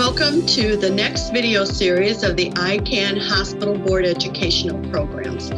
Welcome to the next video series of the ICAHN Hospital Board Educational Programs.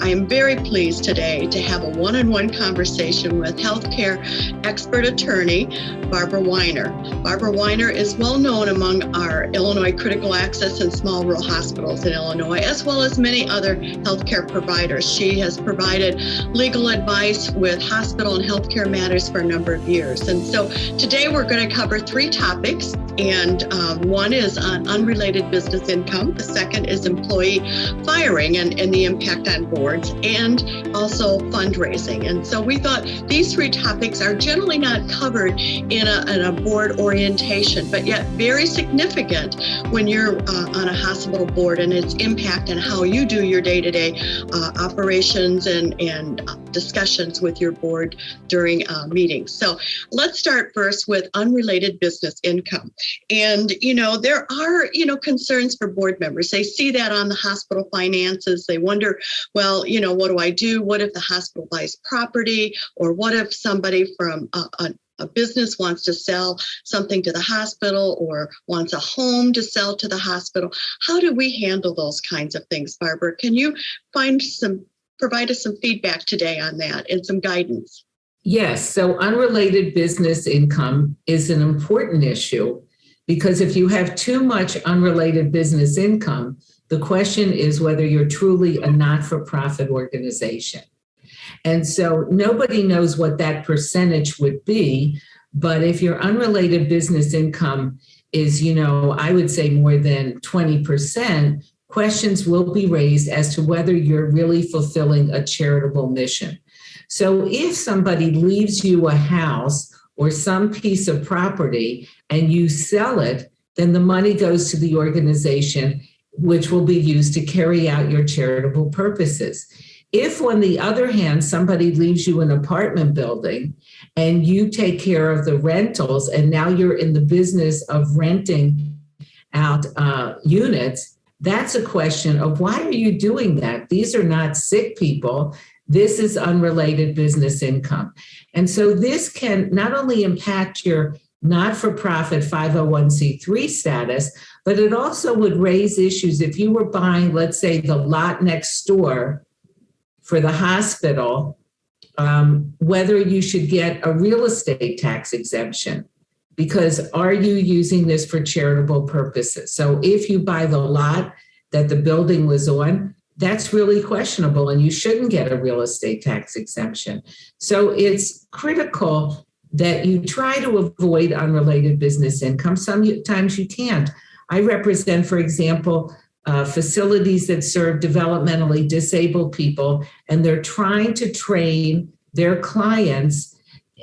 I am very pleased today to have a one-on-one conversation with healthcare expert attorney, Barbara Weiner. Barbara Weiner is well known among our Illinois critical access and small rural hospitals in Illinois, as well as many other healthcare providers. She has provided legal advice with hospital and healthcare matters for a number of years. And so today we're going to cover three topics, and one is on unrelated business income. The second is employee firing and the impact on boards, and also fundraising. And so we thought these three topics are generally not covered in a board orientation, but yet very significant when you're on a hospital board and its impact on how you do your day-to-day operations and discussions with your board during meetings. So let's start first with unrelated business income. And, there are, concerns for board members. They see that on the hospital finances. They wonder, well, what do I do? What if the hospital buys property? Or what if somebody from a business wants to sell something to the hospital or wants a home to sell to the hospital? How do we handle those kinds of things, Barbara? Can you provide us some feedback today on that and some guidance? Yes, so unrelated business income is an important issue because if you have too much unrelated business income, the question is whether you're truly a not-for-profit organization. And so nobody knows what that percentage would be, but if your unrelated business income is, I would say more than 20%, questions will be raised as to whether you're really fulfilling a charitable mission. So if somebody leaves you a house or some piece of property and you sell it, then the money goes to the organization, which will be used to carry out your charitable purposes. If, on the other hand, somebody leaves you an apartment building and you take care of the rentals and now you're in the business of renting out units, that's a question of why are you doing that? These are not sick people. This is unrelated business income. And so this can not only impact your not-for-profit 501c3 status, but it also would raise issues if you were buying, let's say, the lot next door for the hospital, whether you should get a real estate tax exemption, because are you using this for charitable purposes? So if you buy the lot that the building was on, that's really questionable and you shouldn't get a real estate tax exemption. So it's critical that you try to avoid unrelated business income. Sometimes you can't. I represent, for example, facilities that serve developmentally disabled people, and they're trying to train their clients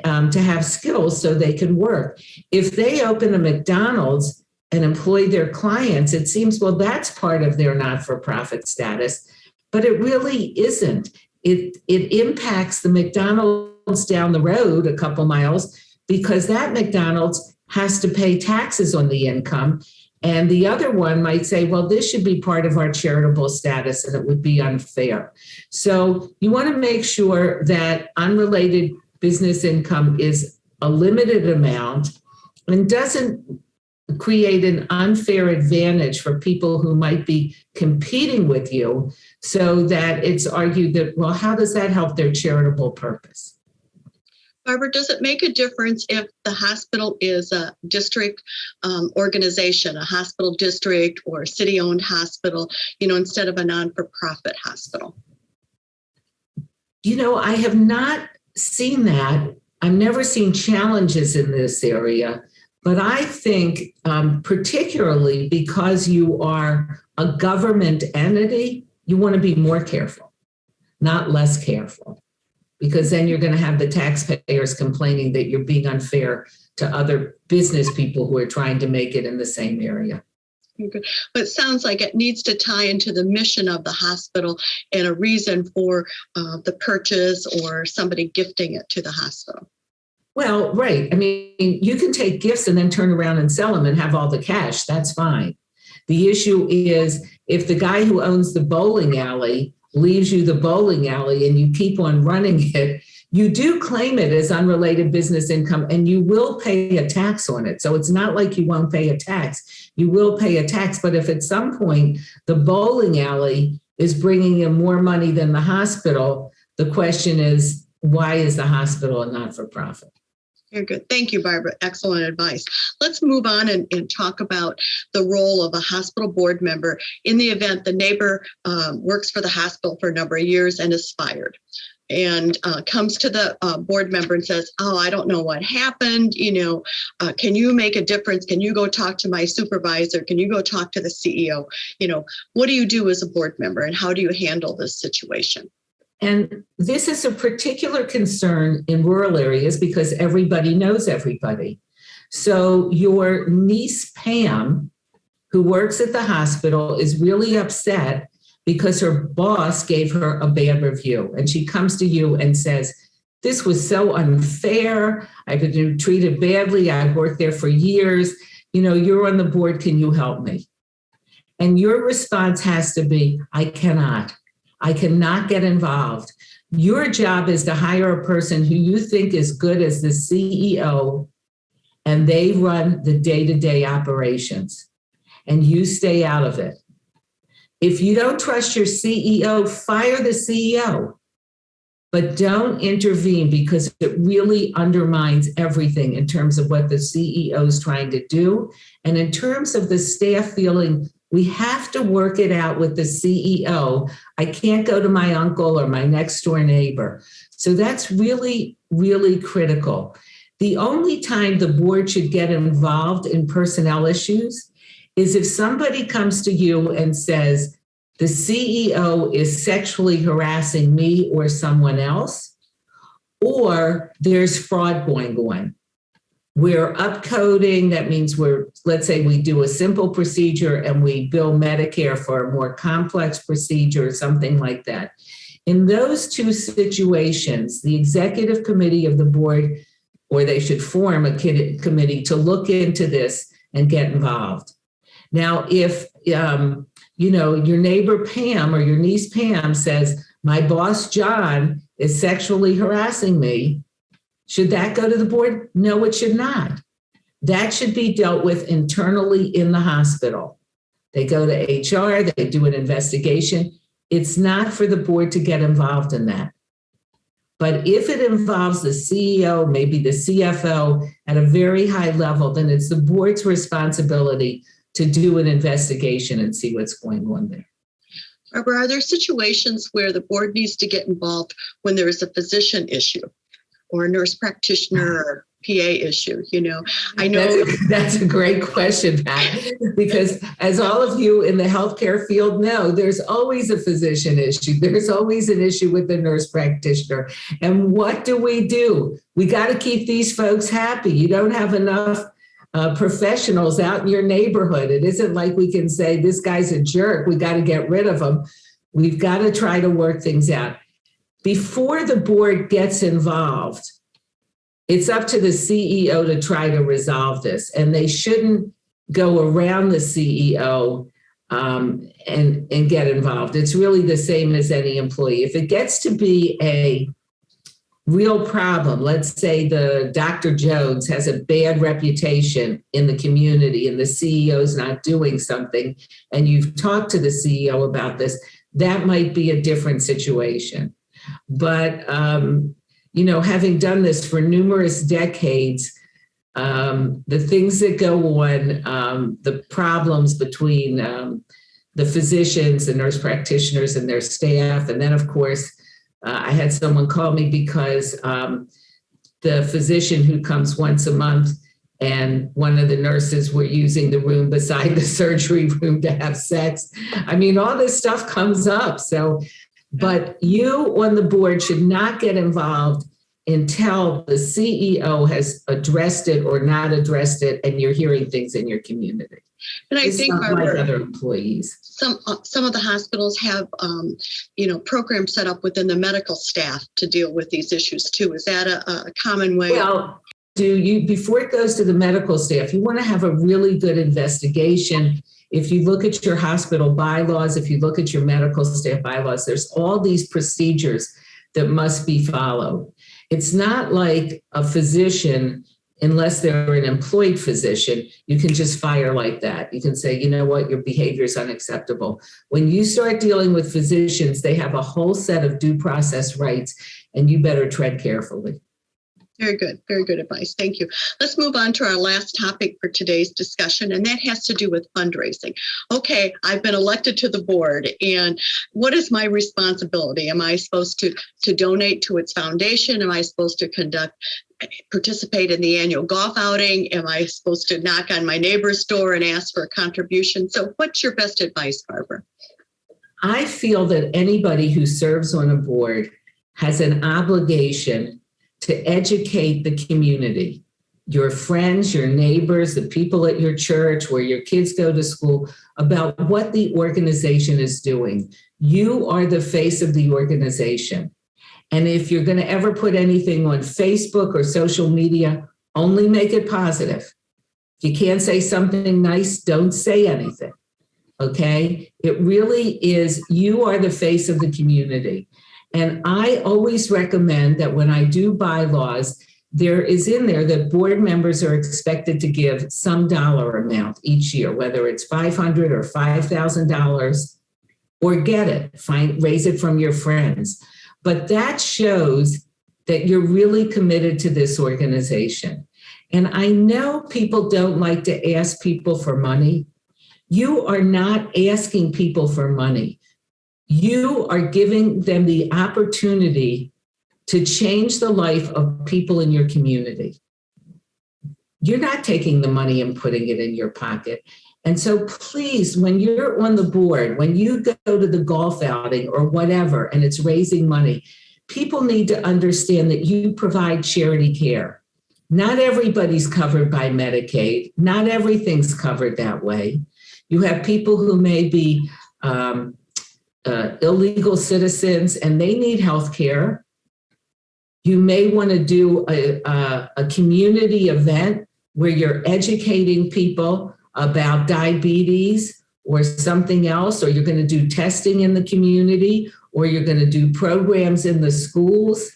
to have skills so they can work. If they open a McDonald's and employ their clients, it seems, well, that's part of their not-for-profit status, but it really isn't. It impacts the McDonald's down the road a couple miles because that McDonald's has to pay taxes on the income. And the other one might say, well, this should be part of our charitable status and it would be unfair. So you want to make sure that unrelated business income is a limited amount and doesn't create an unfair advantage for people who might be competing with you so that it's argued that, well, how does that help their charitable purpose? Barbara, does it make a difference if the hospital is a district organization, a hospital district or a city-owned hospital, instead of a non-for-profit hospital? I have not seen that. I've never seen challenges in this area, but I think particularly because you are a government entity, you want to be more careful, not less careful, because then you're going to have the taxpayers complaining that you're being unfair to other business people who are trying to make it in the same area. Okay. But it sounds like it needs to tie into the mission of the hospital and a reason for the purchase or somebody gifting it to the hospital. Well, right. I mean, you can take gifts and then turn around and sell them and have all the cash. That's fine. The issue is if the guy who owns the bowling alley leaves you the bowling alley and you keep on running it, you do claim it as unrelated business income and you will pay a tax on it. So it's not like you won't pay a tax. You will pay a tax, but if at some point the bowling alley is bringing in more money than the hospital, the question is, why is the hospital a not-for-profit? Very good. Thank you, Barbara. Excellent advice. Let's move on and talk about the role of a hospital board member in the event the neighbor works for the hospital for a number of years and is fired, and comes to the board member and says, oh, I don't know what happened. Can you make a difference? Can you go talk to my supervisor? Can you go talk to the CEO? What do you do as a board member, and how do you handle this situation? And this is a particular concern in rural areas because everybody knows everybody. So your niece, Pam, who works at the hospital, is really upset because her boss gave her a bad review. And she comes to you and says, this was so unfair. I've been treated badly. I've worked there for years. You're on the board. Can you help me? And your response has to be, I cannot get involved. Your job is to hire a person who you think is good as the CEO, and they run the day-to-day operations, and you stay out of it. If you don't trust your CEO, fire the CEO, but don't intervene because it really undermines everything in terms of what the CEO is trying to do. And in terms of the staff feeling, we have to work it out with the CEO. I can't go to my uncle or my next door neighbor. So that's really, really critical. The only time the board should get involved in personnel issues is if somebody comes to you and says, the CEO is sexually harassing me or someone else, or there's fraud going on. We're upcoding. That means let's say we do a simple procedure and we bill Medicare for a more complex procedure or something like that. In those two situations, the executive committee of the board, or they should form a committee to look into this and get involved. Now, if your neighbor Pam or your niece Pam says, my boss John is sexually harassing me, should that go to the board? No, it should not. That should be dealt with internally in the hospital. They go to HR, they do an investigation. It's not for the board to get involved in that. But if it involves the CEO, maybe the CFO at a very high level, then it's the board's responsibility to do an investigation and see what's going on there. Barbara, are there situations where the board needs to get involved when there is a physician issue or a nurse practitioner or PA issue? I know that's a great question, Pat, because as all of you in the healthcare field know, there's always a physician issue. There's always an issue with the nurse practitioner. And what do? We got to keep these folks happy. You don't have enough professionals out in your neighborhood. It isn't like we can say, this guy's a jerk, we got to get rid of him. We've got to try to work things out. Before the board gets involved, it's up to the CEO to try to resolve this, and they shouldn't go around the CEO and get involved. It's really the same as any employee. If it gets to be a real problem, let's say the Dr. Jones has a bad reputation in the community and the CEO's not doing something, and you've talked to the CEO about this, that might be a different situation. But, having done this for numerous decades, the things that go on, the problems between the physicians, the nurse practitioners and their staff, and then, of course, I had someone call me because the physician who comes once a month and one of the nurses were using the room beside the surgery room to have sex. I mean, all this stuff comes up. But you on the board should not get involved until the CEO has addressed it or not addressed it, and you're hearing things in your community. And I think, Barbara, like other employees. Some of the hospitals have, programs set up within the medical staff to deal with these issues too. Is that a common way? Well, before it goes to the medical staff, you want to have a really good investigation. If you look at your hospital bylaws, if you look at your medical staff bylaws, there's all these procedures that must be followed. It's not like a physician, unless they're an employed physician, you can just fire like that. You can say, you know what, your behavior is unacceptable. When you start dealing with physicians, they have a whole set of due process rights, and you better tread carefully. Very good. Very good advice. Thank you. Let's move on to our last topic for today's discussion, and that has to do with fundraising. Okay, I've been elected to the board, and what is my responsibility? Am I supposed to donate to its foundation? Am I supposed to participate in the annual golf outing? Am I supposed to knock on my neighbor's door and ask for a contribution? So what's your best advice, Barbara? I feel that anybody who serves on a board has an obligation to educate the community, your friends, your neighbors, the people at your church, where your kids go to school, about what the organization is doing. You are the face of the organization. And if you're going to ever put anything on Facebook or social media, only make it positive. If you can't say something nice, don't say anything. Okay? It really is, you are the face of the community. And I always recommend that when I do bylaws, there is in there that board members are expected to give some dollar amount each year, whether it's $500 or $5,000, or get it, raise it from your friends. But that shows that you're really committed to this organization. And I know people don't like to ask people for money. You are not asking people for money. You are giving them the opportunity to change the life of people in your community. You're not taking the money and putting it in your pocket. And so please, when you're on the board, when you go to the golf outing or whatever, and it's raising money, people need to understand that you provide charity care. Not everybody's covered by Medicaid. Not everything's covered that way. You have people who may be illegal citizens and they need health care. You may want to do a community event where you're educating people about diabetes or something else, or you're going to do testing in the community, or you're going to do programs in the schools.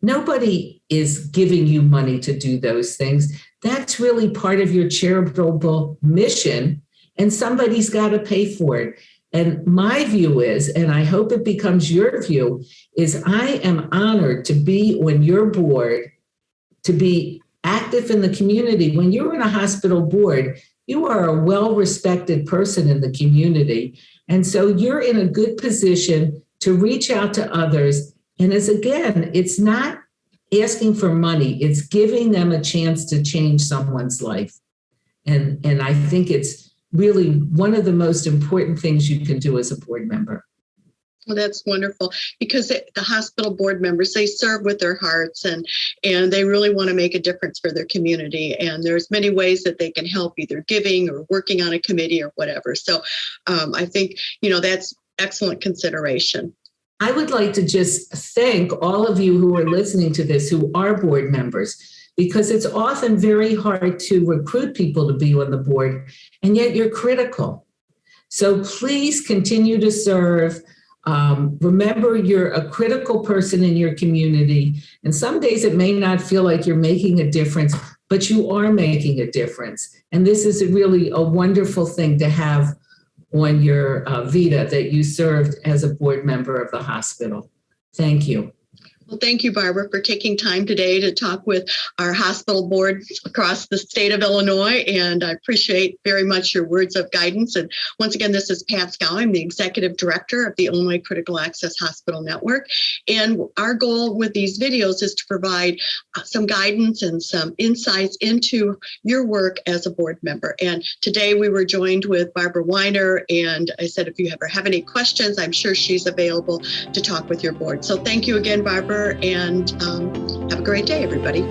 Nobody is giving you money to do those things. That's really part of your charitable mission, and somebody's got to pay for it. And my view is, and I hope it becomes your view, is I am honored to be on your board, to be active in the community. When you're on a hospital board, you are a well-respected person in the community. And so you're in a good position to reach out to others. And it's not asking for money, it's giving them a chance to change someone's life. And I think it's really one of the most important things you can do as a board member. Well, that's wonderful, because the hospital board members, they serve with their hearts, and they really want to make a difference for their community. And there's many ways that they can help, either giving or working on a committee or whatever. So I think, that's excellent consideration. I would like to just thank all of you who are listening to this, who are board members, because it's often very hard to recruit people to be on the board, and yet you're critical. So please continue to serve. Remember, you're a critical person in your community, and some days it may not feel like you're making a difference, but you are making a difference. And this is really a wonderful thing to have on your vita, that you served as a board member of the hospital. Thank you. Well, thank you, Barbara, for taking time today to talk with our hospital boards across the state of Illinois, and I appreciate very much your words of guidance. And once again, this is Pat Scow. I'm the Executive Director of the Illinois Critical Access Hospital Network, and our goal with these videos is to provide some guidance and some insights into your work as a board member. And today we were joined with Barbara Weiner, and I said if you ever have any questions, I'm sure she's available to talk with your board. So thank you again, Barbara, and have a great day, everybody.